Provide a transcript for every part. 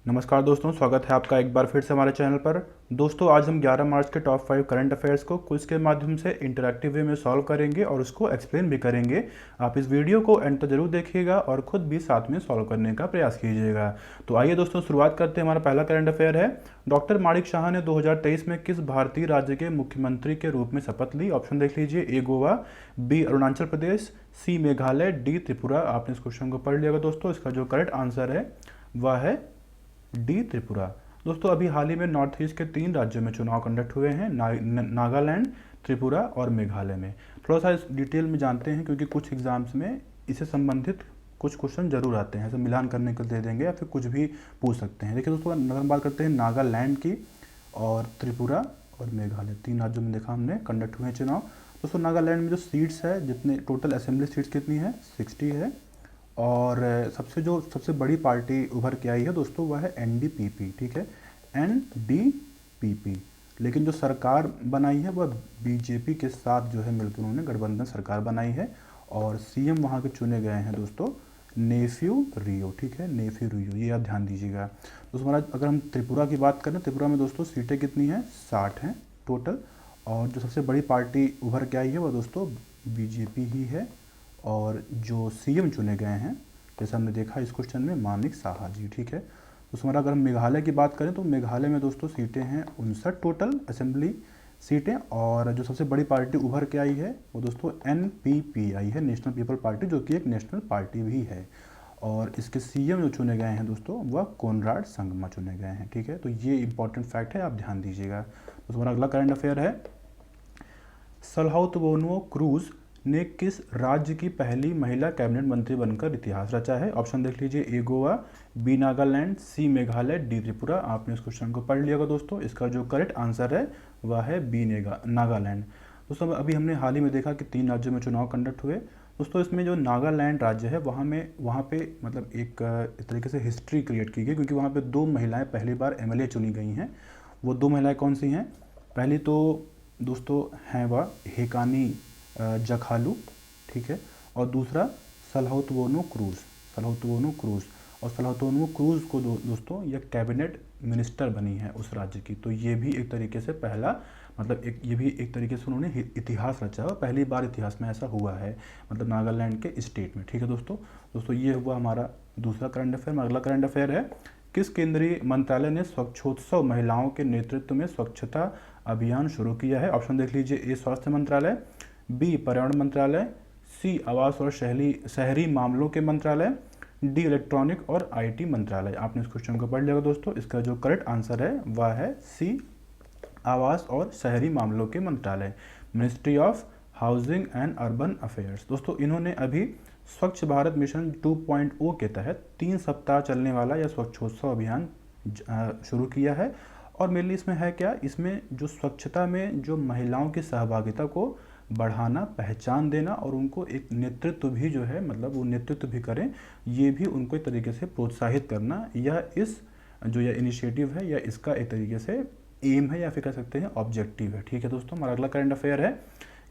नमस्कार दोस्तों, स्वागत है आपका एक बार फिर से हमारे चैनल पर। दोस्तों, आज हम 11 मार्च के टॉप 5 करंट अफेयर्स को क्विज के माध्यम से इंटरैक्टिव वे में सॉल्व करेंगे और उसको एक्सप्लेन भी करेंगे। आप इस वीडियो को एंड तक जरूर देखिएगा और खुद भी साथ में सॉल्व करने का प्रयास कीजिएगा। तो आइए दोस्तों, शुरुआत करते हैं। हमारा पहला करंट अफेयर है, डॉक्टर माणिक शाह ने 2023 में किस भारतीय राज्य के मुख्यमंत्री के रूप में शपथ ली? ऑप्शन देख लीजिए, ए गोवा, बी अरुणाचल प्रदेश, सी मेघालय, डी त्रिपुरा। आपने इस क्वेश्चन को पढ़ लिया दोस्तों। इसका जो करेक्ट आंसर है वह है डी त्रिपुरा। दोस्तों, अभी हाल ही में नॉर्थ ईस्ट के 3 राज्यों में चुनाव कंडक्ट हुए हैं, नागालैंड, त्रिपुरा और मेघालय में। थोड़ा सा इस डिटेल में जानते हैं क्योंकि कुछ एग्जाम्स में इससे संबंधित कुछ क्वेश्चन जरूर आते हैं, ऐसे मिलान करने को दे देंगे या फिर कुछ भी पूछ सकते हैं। देखिए दोस्तों, अगर हम बात करते हैं नागालैंड की और त्रिपुरा और मेघालय, 3 राज्यों में देखा हमने कंडक्ट हुए चुनाव। दोस्तों, नागालैंड में जो सीट्स है, जितने टोटल असेंबली सीट्स कितनी है, 60 है। और सबसे बड़ी पार्टी उभर के आई है दोस्तों, वह है एनडीपीपी। ठीक है, एनडीपीपी। लेकिन जो सरकार बनाई है वह बीजेपी के साथ जो है मिलकर उन्होंने गठबंधन सरकार बनाई है। और सीएम वहाँ के चुने गए हैं दोस्तों, नेफ्यू रियो। ठीक है, नेफ्यू रियो, ये आप ध्यान दीजिएगा। दोस्तों, हमारा अगर हम त्रिपुरा की बात करें, त्रिपुरा में दोस्तों सीटें कितनी हैं, 60 हैं टोटल। और जो सबसे बड़ी पार्टी उभर के आई है वह दोस्तों बीजेपी ही है। और जो सीएम चुने गए हैं, जैसे हमने देखा इस क्वेश्चन में, माणिक साहा जी। ठीक है, तो हमारा अगर हम मेघालय की बात करें तो मेघालय में दोस्तों सीटें हैं 59 टोटल असेंबली सीटें। और जो सबसे बड़ी पार्टी उभर के आई है वो दोस्तों एनपीपीआई है, नेशनल पीपल पार्टी, जो कि एक नेशनल पार्टी भी है। और इसके सीएम जो चुने गए हैं दोस्तों वह कोनराड संगमा चुने गए हैं। ठीक है, तो ये इंपॉर्टेंट फैक्ट है, आप ध्यान दीजिएगा। तो हमारा अगला करंट अफेयर है, सलाउतवोनुओ क्रूज ने किस राज्य की पहली महिला कैबिनेट मंत्री बनकर इतिहास रचा है? ऑप्शन देख लीजिए, ए गोवा, बी नागालैंड, सी मेघालय, डी त्रिपुरा। आपने इस क्वेश्चन को पढ़ लिया होगा दोस्तों। इसका जो करेक्ट आंसर है वह है बी नागालैंड। दोस्तों, अभी हमने हाल ही में देखा कि 3 राज्यों में चुनाव कंडक्ट हुए। दोस्तों, इसमें जो नागालैंड राज्य है वहाँ पे मतलब एक तरीके से हिस्ट्री क्रिएट की गई, क्योंकि वहाँ पे 2 महिलाएं पहली बार एमएलए चुनी गई हैं। वो 2 महिलाएं कौन सी हैं? पहली तो दोस्तों हैं वह हेकानी जखालू। ठीक है, और दूसरा सलाउतवोनु क्रूज। और सलाउतवोनु क्रूज को दोस्तों यह कैबिनेट मिनिस्टर बनी है उस राज्य की। तो ये भी एक तरीके से पहला ये भी एक तरीके से उन्होंने इतिहास रचा है, पहली बार इतिहास में ऐसा हुआ है, मतलब नागालैंड के स्टेट में। ठीक है दोस्तों, ये हुआ हमारा दूसरा करंट अफेयर। अगला करंट अफेयर है, किस केंद्रीय मंत्रालय ने स्वच्छोत्सव महिलाओं के नेतृत्व में स्वच्छता अभियान शुरू किया है? ऑप्शन देख लीजिए, ए स्वास्थ्य मंत्रालय, बी पर्यावरण मंत्रालय, सी आवास और शहरी मामलों के मंत्रालय, डी इलेक्ट्रॉनिक और आईटी मंत्रालय। आपने इस क्वेश्चन को पढ़ लिया दोस्तों। इसका जो करेक्ट आंसर है वह है सी आवास और शहरी मामलों के मंत्रालय, ministry of housing and urban affairs. दोस्तों, इन्होंने अभी स्वच्छ भारत मिशन 2.0 के तहत 3 सप्ताह चलने वाला यह स्वच्छोत्सव अभियान शुरू किया है। और मेनली इसमें है क्या, इसमें जो स्वच्छता में जो महिलाओं की सहभागिता को बढ़ाना, पहचान देना और उनको एक नेतृत्व भी जो है, मतलब वो नेतृत्व भी करें, ये भी उनको एक तरीके से प्रोत्साहित करना, यह इनिशिएटिव है या इसका एक तरीके से एम है या फिर कह सकते हैं ऑब्जेक्टिव है। ठीक है दोस्तों, हमारा अगला करंट अफेयर है,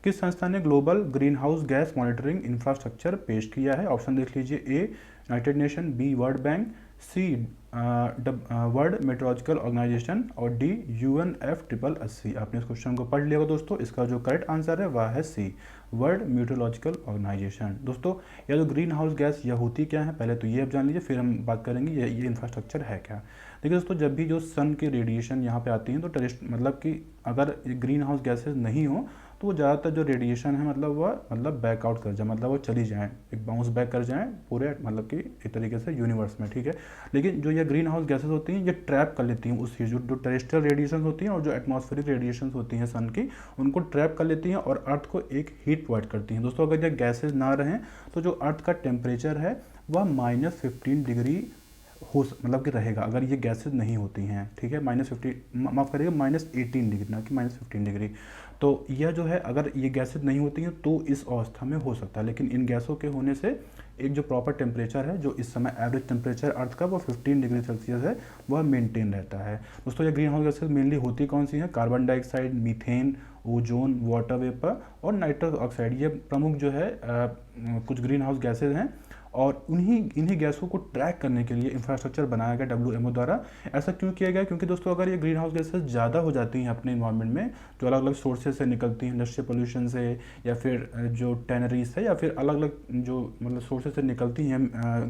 किस संस्था ने global greenhouse gas monitoring infrastructure पेश किया है? ऑप्शन देख लीजिए, A United Nation, B World Bank, C World Meteorological Organization और डी UNFCCC। आपने इस क्वेश्चन को पढ़ लिया होगा दोस्तों। इसका जो करेक्ट आंसर है वह है सी वर्ल्ड मेट्रोलॉजिकल ऑर्गेनाइजेशन। दोस्तों, यह जो ग्रीन हाउस गैस यह होती क्या है, पहले तो ये आप जान लीजिए, फिर हम बात करेंगे ये इंफ्रास्ट्रक्चर है क्या। देखिए दोस्तों, जब भी जो सन की रेडिएशन यहाँ पे आती है तो मतलब कि अगर ग्रीन हाउस गैसेज नहीं हो तो वो ज़्यादातर जो रेडिएशन है मतलब बैकआउट कर जाए, मतलब वो चली जाएँ, एक बाउंस बैक कर जाएँ पूरे मतलब कि एक तरीके से यूनिवर्स में। ठीक है, लेकिन जो ये ग्रीन हाउस गैसेज होती हैं ये ट्रैप कर लेती हैं उस जो टेरेस्ट्रियल रेडिएशन होती हैं और जो एटमॉस्फेरिक रेडिएशन होती हैं सन की, उनको ट्रैप कर लेती हैं और अर्थ को एक हीट प्रोवाइड करती हैं। दोस्तों, अगर ये गैसेज ना रहें तो जो अर्थ का टेम्परेचर है वह -15 डिग्री मतलब कि रहेगा, अगर ये गैसेज नहीं होती हैं। ठीक है, -15 माफ़ करिएगा, -18 डिग्री, ना कि -15 डिग्री। तो यह जो है, अगर ये गैसेज नहीं होती हैं तो इस अवस्था में हो सकता है, लेकिन इन गैसों के होने से एक जो प्रॉपर टेम्परेचर है, जो इस समय एवरेज टेम्परेचर अर्थ का वो 15 डिग्री सेल्सियस है, वह मेंटेन रहता है। दोस्तों, ये ग्रीन हाउस गैसेज मेनली होती कौन सी हैं? Carbon dioxide, methane, ozone, water vapour और नाइट्रस ऑक्साइड। ये प्रमुख जो है कुछ ग्रीन हाउस गैसेज हैं। और इन्हीं गैसों को ट्रैक करने के लिए इंफ्रास्ट्रक्चर बनाया गया WMO द्वारा। ऐसा क्यों किया गया? क्योंकि दोस्तों अगर ये ग्रीन हाउस गैसेस ज़्यादा हो जाती हैं अपने इन्वायरमेंट में, जो अलग अलग सोर्सेज से निकलती हैं, इंडस्ट्रियल पोल्यूशन से या फिर जो टैनरीज से या फिर अलग अलग जो मतलब सोर्सेज से निकलती हैं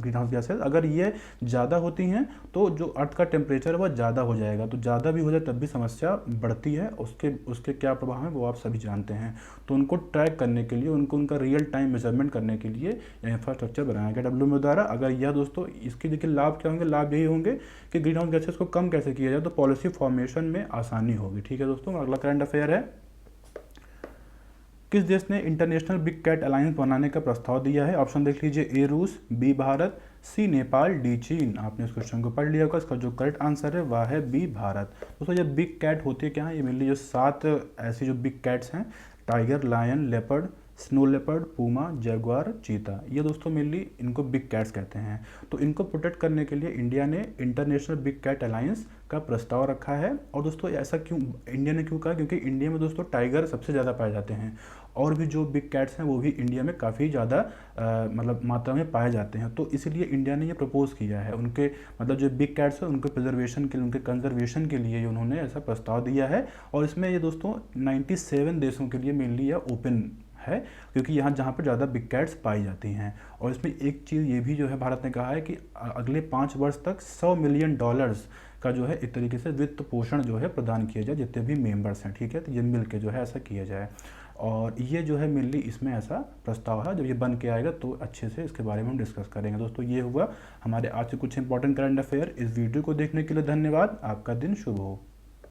ग्रीन हाउस गैसेज, अगर ये ज़्यादा होती हैं तो जो अर्थ का टेम्परेचर है वह ज़्यादा हो जाएगा। तो ज़्यादा भी हो जाए तब भी समस्या बढ़ती है, उसके उसके क्या प्रभाव हैं वो आप सभी जानते हैं। तो उनको ट्रैक करने के लिए, उनका रियल टाइम मेजरमेंट करने के लिए यह इंफ्रास्ट्रक्चर बनाया गया WMO द्वारा। अगर यह दोस्तों इसके देखिए लाभ क्या होंगे? लाभ यही होंगे कि ग्रीन हाउस गैसेस को कम कैसे किया जाए, तो पॉलिसी फॉर्मेशन में आसानी होगी। ठीक है दोस्तों, अगला करंट अफेयर है, किस देश ने इंटरनेशनल बिग कैट अलायंस बनाने का प्रस्ताव दिया है? ऑप्शन देख लीजिए, ए रूस, बी भारत, सी नेपाल, डी चीन। आपने इस क्वेश्चन को पढ़ लिया होगा, इसका जो करेक्ट आंसर है वह है बी भारत। दोस्तों ये बिग कैट होती है क्या है? ये मेनली जो 7 ऐसी जो बिग कैट्स हैं, tiger, lion, leopard, snow leopard, puma, jaguar, चीता, ये दोस्तों मेनली इनको बिग कैट्स कहते हैं। तो इनको प्रोटेक्ट करने के लिए इंडिया ने इंटरनेशनल बिग कैट अलायंस का प्रस्ताव रखा है। और दोस्तों ऐसा क्यों इंडिया ने क्यों कहा? क्योंकि इंडिया में दोस्तों टाइगर सबसे ज़्यादा पाए जाते हैं और भी जो बिग कैट्स हैं वो भी इंडिया में काफ़ी ज़्यादा मतलब मात्रा में पाए जाते हैं। तो इसीलिए इंडिया ने ये प्रपोज़ किया है, उनके मतलब जो बिग कैट्स हैं उनके प्रिजर्वेशन के लिए, उनके कंजर्वेशन के लिए उन्होंने ऐसा प्रस्ताव दिया है। और इसमें ये दोस्तों 97 देशों के लिए मेनली यह ओपन है, क्योंकि यहाँ जहाँ पर ज़्यादा बिग कैट्स पाई जाती हैं। और इसमें एक चीज़ ये भी जो है भारत ने कहा है कि अगले 5 वर्ष तक $100 मिलियन का जो है एक तरीके से वित्त पोषण जो है प्रदान किया जाए जितने भी मेंबर्स हैं। ठीक है, तो ये मिल के जो है ऐसा किया जाए। और ये जो है मेनली इसमें ऐसा प्रस्ताव है, जब ये बन के आएगा तो अच्छे से इसके बारे में हम डिस्कस करेंगे। दोस्तों ये हुआ हमारे आज से कुछ इंपॉर्टेंट करंट अफेयर। इस वीडियो को देखने के लिए धन्यवाद। आपका दिन शुभ हो।